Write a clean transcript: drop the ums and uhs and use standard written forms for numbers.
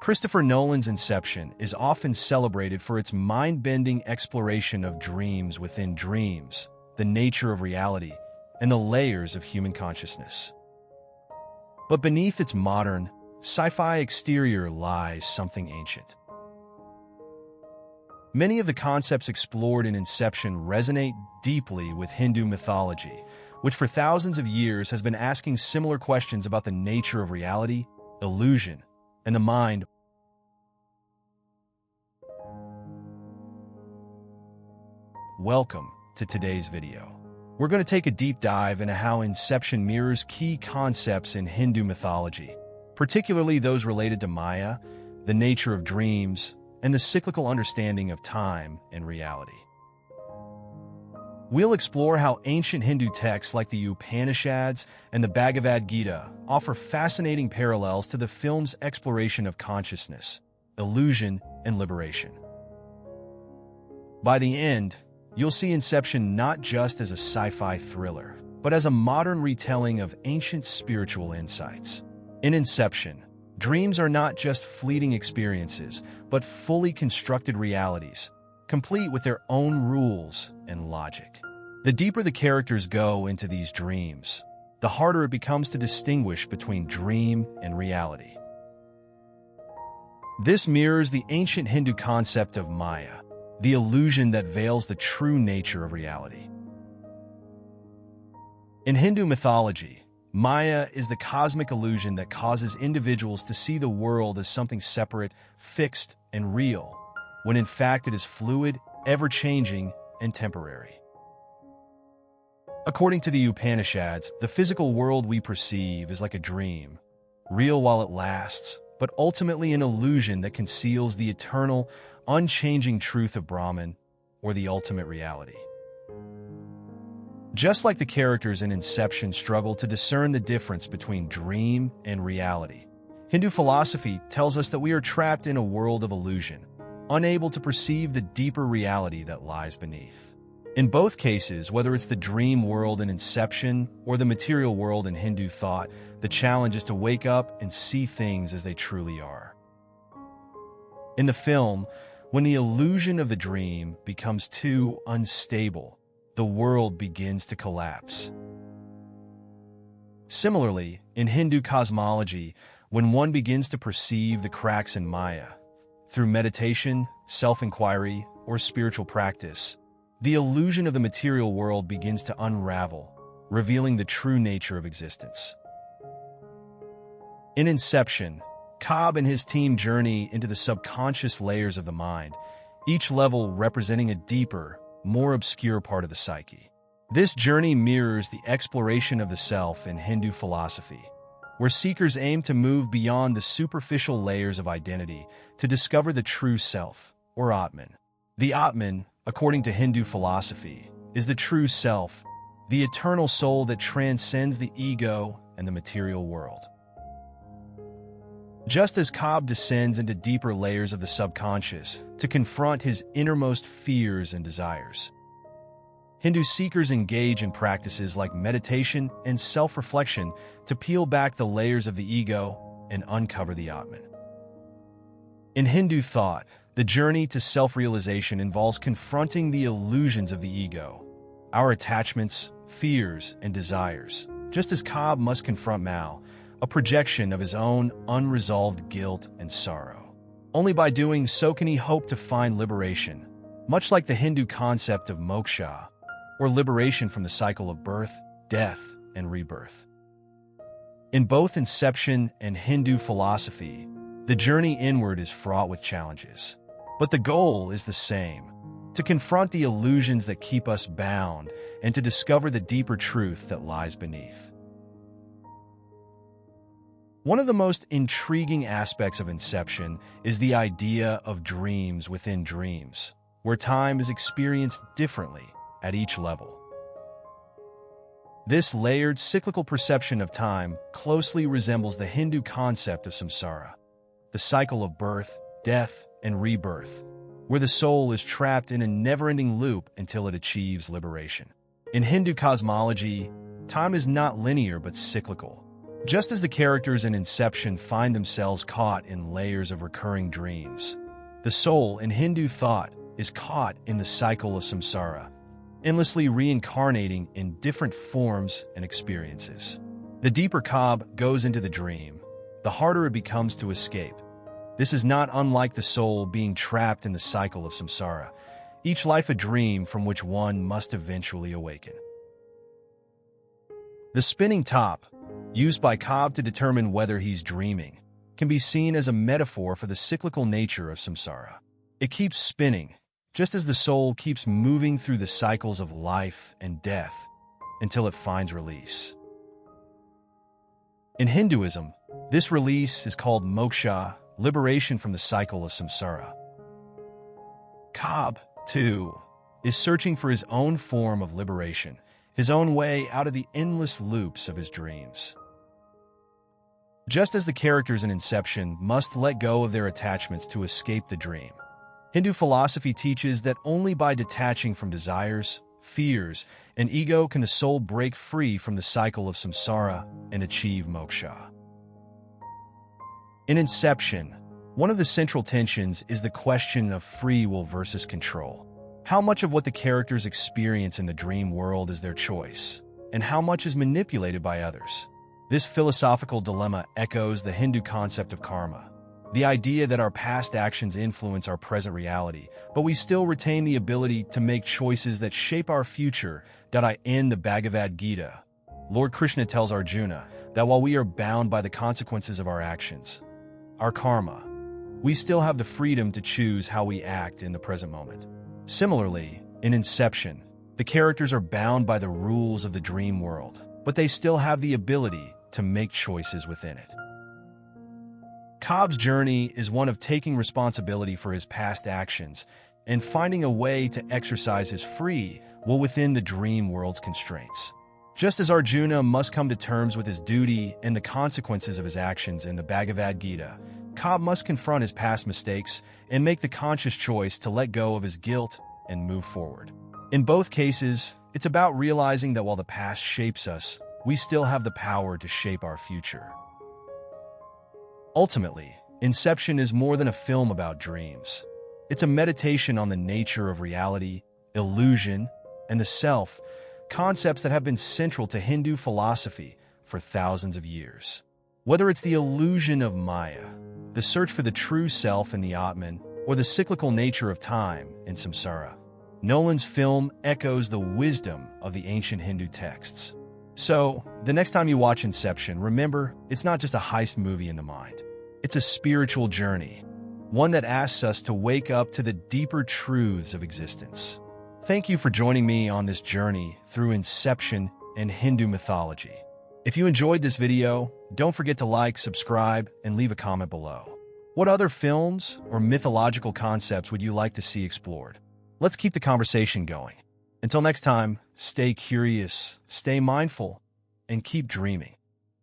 Christopher Nolan's Inception is often celebrated for its mind-bending exploration of dreams within dreams, the nature of reality, and the layers of human consciousness. But beneath its modern, sci-fi exterior lies something ancient. Many of the concepts explored in Inception resonate deeply with Hindu mythology, which for thousands of years has been asking similar questions about the nature of reality, illusion, and the mind. Welcome to today's video. We're going to take a deep dive into how Inception mirrors key concepts in Hindu mythology, particularly those related to Maya, the nature of dreams, and the cyclical understanding of time and reality. We'll explore how ancient Hindu texts like the Upanishads and the Bhagavad Gita offer fascinating parallels to the film's exploration of consciousness, illusion, and liberation. By the end, you'll see Inception not just as a sci-fi thriller, but as a modern retelling of ancient spiritual insights. In Inception, dreams are not just fleeting experiences, but fully constructed realities, complete with their own rules and logic. The deeper the characters go into these dreams, the harder it becomes to distinguish between dream and reality. This mirrors the ancient Hindu concept of Maya, the illusion that veils the true nature of reality. In Hindu mythology, Maya is the cosmic illusion that causes individuals to see the world as something separate, fixed, and real, when in fact it is fluid, ever-changing, and temporary. According to the Upanishads, the physical world we perceive is like a dream, real while it lasts, but ultimately an illusion that conceals the eternal, unchanging truth of Brahman, or the ultimate reality. Just like the characters in Inception struggle to discern the difference between dream and reality, Hindu philosophy tells us that we are trapped in a world of illusion, unable to perceive the deeper reality that lies beneath. In both cases, whether it's the dream world in Inception or the material world in Hindu thought, the challenge is to wake up and see things as they truly are. In the film, when the illusion of the dream becomes too unstable, the world begins to collapse. Similarly, in Hindu cosmology, when one begins to perceive the cracks in Maya, through meditation, self-inquiry, or spiritual practice, the illusion of the material world begins to unravel, revealing the true nature of existence. In Inception, Cobb and his team journey into the subconscious layers of the mind, each level representing a deeper, more obscure part of the psyche. This journey mirrors the exploration of the self in Hindu philosophy, where seekers aim to move beyond the superficial layers of identity to discover the true self, or Atman. The Atman, according to Hindu philosophy, is the true self, the eternal soul that transcends the ego and the material world. Just as Cobb descends into deeper layers of the subconscious to confront his innermost fears and desires, Hindu seekers engage in practices like meditation and self-reflection to peel back the layers of the ego and uncover the Atman. In Hindu thought, the journey to self-realization involves confronting the illusions of the ego, our attachments, fears, and desires, just as Cobb must confront Mao, a projection of his own unresolved guilt and sorrow. Only by doing so can he hope to find liberation, much like the Hindu concept of moksha, or liberation from the cycle of birth, death, and rebirth. In both Inception and Hindu philosophy, the journey inward is fraught with challenges. But the goal is the same: to confront the illusions that keep us bound and to discover the deeper truth that lies beneath. One of the most intriguing aspects of Inception is the idea of dreams within dreams, where time is experienced differently at each level. This layered cyclical perception of time closely resembles the Hindu concept of Samsara, the cycle of birth, death, and rebirth, where the soul is trapped in a never-ending loop until it achieves liberation. In Hindu cosmology, time is not linear but cyclical, Just as the characters in Inception find themselves caught in layers of recurring dreams, the soul in Hindu thought is caught in the cycle of samsara, endlessly reincarnating in different forms and experiences. The deeper Cobb goes into the dream, the harder it becomes to escape. This is not unlike the soul being trapped in the cycle of samsara, each life a dream from which one must eventually awaken. The spinning top, used by Cobb to determine whether he's dreaming, can be seen as a metaphor for the cyclical nature of samsara. It keeps spinning, just as the soul keeps moving through the cycles of life and death until it finds release. In Hinduism, this release is called moksha, liberation from the cycle of samsara. Cobb, too, is searching for his own form of liberation, his own way out of the endless loops of his dreams. Just as the characters in Inception must let go of their attachments to escape the dream, Hindu philosophy teaches that only by detaching from desires, fears, and ego can the soul break free from the cycle of samsara and achieve moksha. In Inception, one of the central tensions is the question of free will versus control. How much of what the characters experience in the dream world is their choice, and how much is manipulated by others? This philosophical dilemma echoes the Hindu concept of karma, the idea that our past actions influence our present reality, but we still retain the ability to make choices that shape our future. In the Bhagavad Gita, Lord Krishna tells Arjuna that while we are bound by the consequences of our actions, our karma, we still have the freedom to choose how we act in the present moment. Similarly, in Inception, the characters are bound by the rules of the dream world, but they still have the ability to make choices within it. Cobb's journey is one of taking responsibility for his past actions and finding a way to exercise his free will within the dream world's constraints. Just as Arjuna must come to terms with his duty and the consequences of his actions in the Bhagavad Gita, Cobb must confront his past mistakes and make the conscious choice to let go of his guilt and move forward. In both cases, it's about realizing that while the past shapes us, we still have the power to shape our future. Ultimately, Inception is more than a film about dreams. It's a meditation on the nature of reality, illusion, and the self, concepts that have been central to Hindu philosophy for thousands of years. Whether it's the illusion of Maya, the search for the true self in the Atman, or the cyclical nature of time in Samsara, Nolan's film echoes the wisdom of the ancient Hindu texts. So, the next time you watch Inception, remember, it's not just a heist movie in the mind. It's a spiritual journey, one that asks us to wake up to the deeper truths of existence. Thank you for joining me on this journey through Inception and Hindu mythology. If you enjoyed this video, don't forget to like, subscribe, and leave a comment below. What other films or mythological concepts would you like to see explored? Let's keep the conversation going. Until next time, stay curious, stay mindful, and keep dreaming.